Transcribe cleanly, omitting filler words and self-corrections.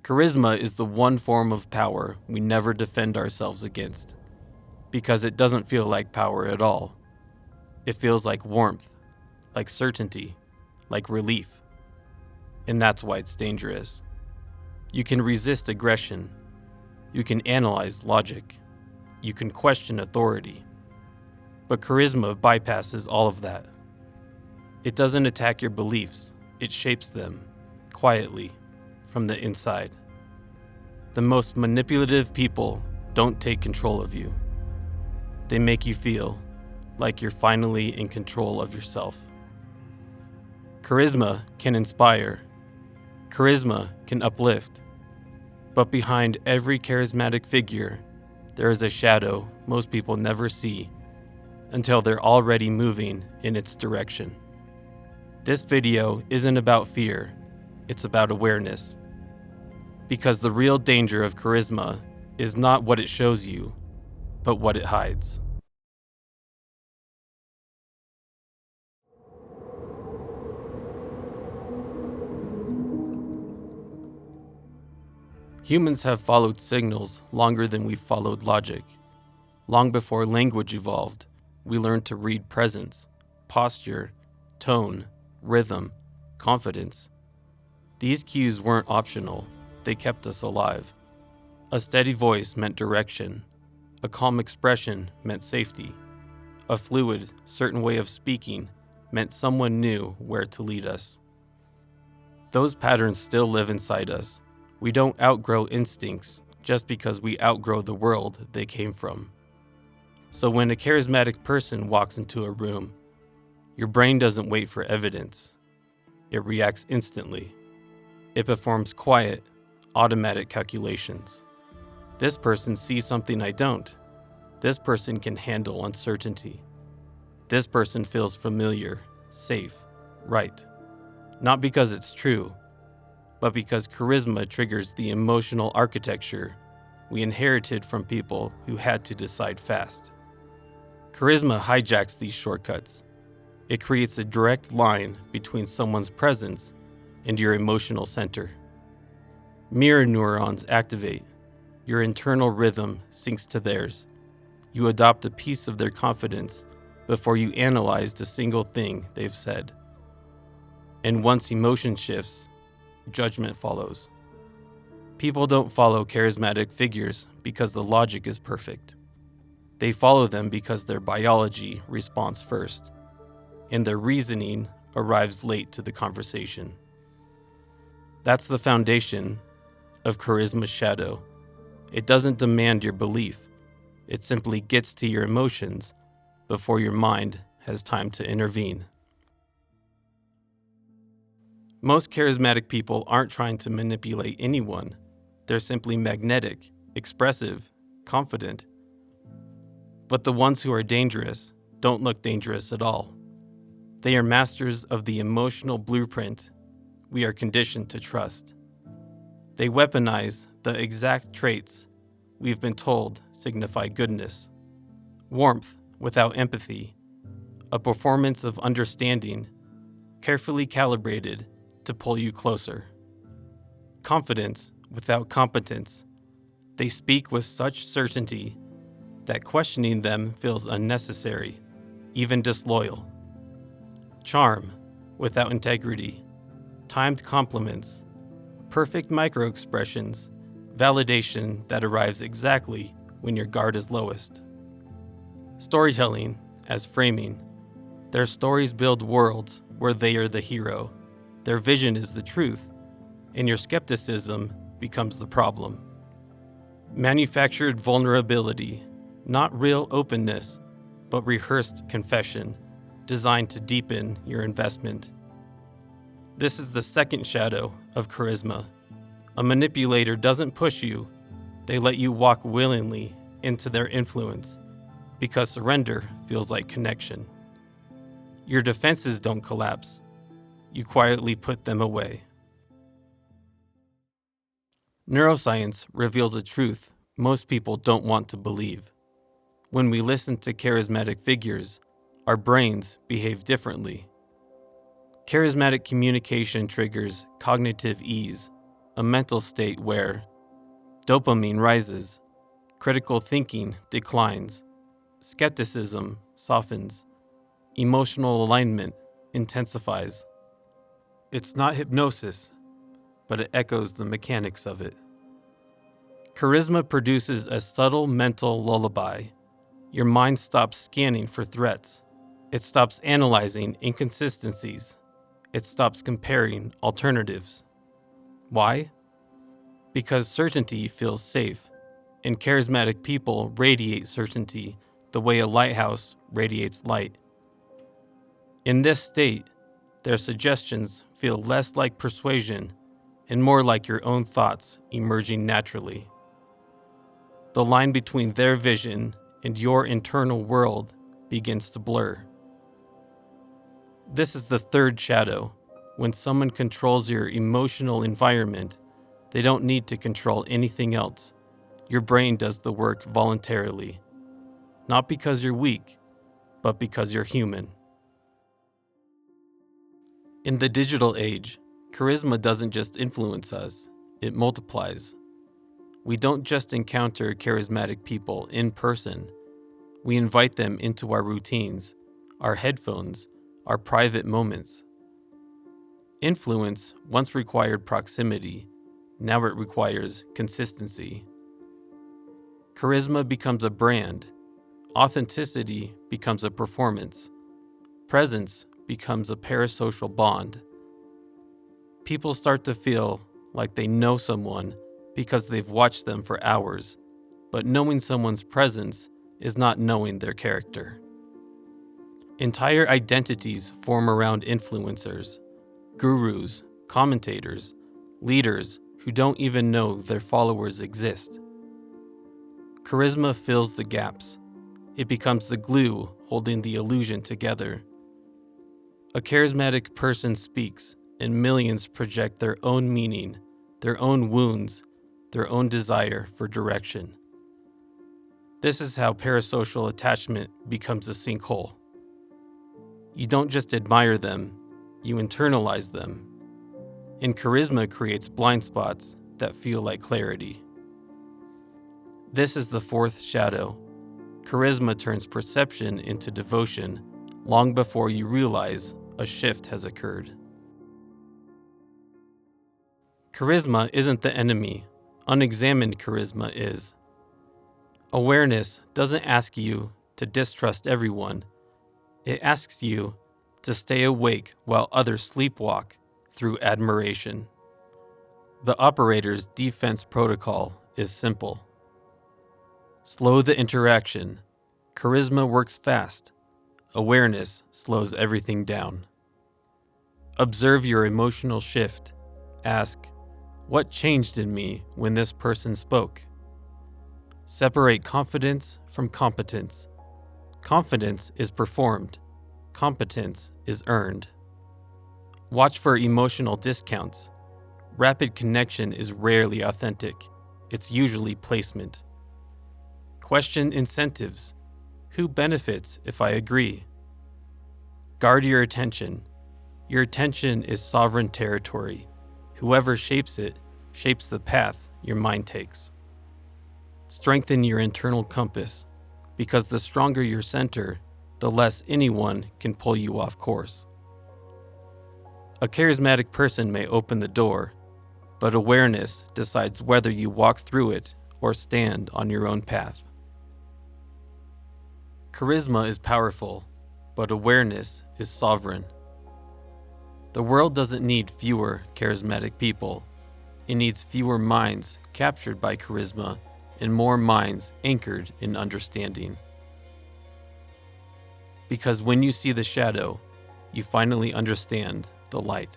Charisma is the one form of power we never defend ourselves against, because it doesn't feel like power at all. It feels like warmth, like certainty, like relief. And that's why it's dangerous. You can resist aggression. You can analyze logic. You can question authority. But charisma bypasses all of that. It doesn't attack your beliefs. It shapes them, quietly, from the inside. The most manipulative people don't take control of you. They make you feel like you're finally in control of yourself. Charisma can inspire. Charisma can uplift. But behind every charismatic figure, there is a shadow most people never see until they're already moving in its direction. This video isn't about fear, it's about awareness. Because the real danger of charisma is not what it shows you, but what it hides. Humans have followed signals longer than we've followed logic. Long before language evolved, we learned to read presence, posture, tone, rhythm, confidence. These cues weren't optional, they kept us alive. A steady voice meant direction. A calm expression meant safety. A fluid, certain way of speaking meant someone knew where to lead us. Those patterns still live inside us. We don't outgrow instincts just because we outgrow the world they came from. So when a charismatic person walks into a room, your brain doesn't wait for evidence. It reacts instantly. It performs quiet, automatic calculations. This person sees something I don't. This person can handle uncertainty. This person feels familiar, safe, right. Not because it's true, but because charisma triggers the emotional architecture we inherited from people who had to decide fast. Charisma hijacks these shortcuts. It creates a direct line between someone's presence and your emotional center. Mirror neurons activate. Your internal rhythm syncs to theirs. You adopt a piece of their confidence before you analyze a single thing they've said. And once emotion shifts, judgment follows. People don't follow charismatic figures because the logic is perfect. They follow them because their biology responds first, and their reasoning arrives late to the conversation. That's the foundation of charisma's shadow. It doesn't demand your belief. It simply gets to your emotions before your mind has time to intervene. Most charismatic people aren't trying to manipulate anyone. They're simply magnetic, expressive, confident. But the ones who are dangerous don't look dangerous at all. They are masters of the emotional blueprint we are conditioned to trust. They weaponize the exact traits we've been told signify goodness. Warmth without empathy. A performance of understanding, carefully calibrated to pull you closer. Confidence without competence. They speak with such certainty that questioning them feels unnecessary, even disloyal. Charm without integrity. Timed compliments. Perfect microexpressions. Validation that arrives exactly when your guard is lowest. Storytelling as framing. Their stories build worlds where they are the hero. Their vision is the truth, and your skepticism becomes the problem. Manufactured vulnerability, not real openness, but rehearsed confession, designed to deepen your investment. This is the second shadow of charisma. A manipulator doesn't push you, they let you walk willingly into their influence, because surrender feels like connection. Your defenses don't collapse. You quietly put them away. Neuroscience reveals a truth most people don't want to believe. When we listen to charismatic figures, our brains behave differently. Charismatic communication triggers cognitive ease, a mental state where dopamine rises, critical thinking declines, skepticism softens, emotional alignment intensifies. It's not hypnosis, but it echoes the mechanics of it. Charisma produces a subtle mental lullaby. Your mind stops scanning for threats. It stops analyzing inconsistencies. It stops comparing alternatives. Why? Because certainty feels safe, and charismatic people radiate certainty the way a lighthouse radiates light. In this state, their suggestions feel less like persuasion and more like your own thoughts emerging naturally. The line between their vision and your internal world begins to blur. This is the third shadow. When someone controls your emotional environment, they don't need to control anything else. Your brain does the work voluntarily. Not because you're weak, but because you're human. In the digital age, charisma doesn't just influence us, it multiplies. We don't just encounter charismatic people in person. We invite them into our routines, our headphones, our private moments. Influence once required proximity, now it requires consistency. Charisma becomes a brand. Authenticity becomes a performance. Presence becomes a parasocial bond. People start to feel like they know someone because they've watched them for hours, but knowing someone's presence is not knowing their character. Entire identities form around influencers, gurus, commentators, leaders who don't even know their followers exist. Charisma fills the gaps. It becomes the glue holding the illusion together. A charismatic person speaks, and millions project their own meaning, their own wounds, their own desire for direction. This is how parasocial attachment becomes a sinkhole. You don't just admire them, you internalize them. And charisma creates blind spots that feel like clarity. This is the fourth shadow. Charisma turns perception into devotion long before you realize a shift has occurred. Charisma isn't the enemy. Unexamined charisma is. Awareness doesn't ask you to distrust everyone. It asks you to stay awake while others sleepwalk through admiration. The operator's defense protocol is simple. Slow the interaction. Charisma works fast. Awareness slows everything down. Observe your emotional shift. Ask, what changed in me when this person spoke? Separate confidence from competence. Confidence is performed. Competence is earned. Watch for emotional discounts. Rapid connection is rarely authentic. It's usually placement. Question incentives. Who benefits if I agree? Guard your attention. Your attention is sovereign territory. Whoever shapes it shapes the path your mind takes. Strengthen your internal compass, because the stronger your center, the less anyone can pull you off course. A charismatic person may open the door, but awareness decides whether you walk through it or stand on your own path. Charisma is powerful, but awareness is sovereign. The world doesn't need fewer charismatic people. It needs fewer minds captured by charisma and more minds anchored in understanding. Because when you see the shadow, you finally understand the light.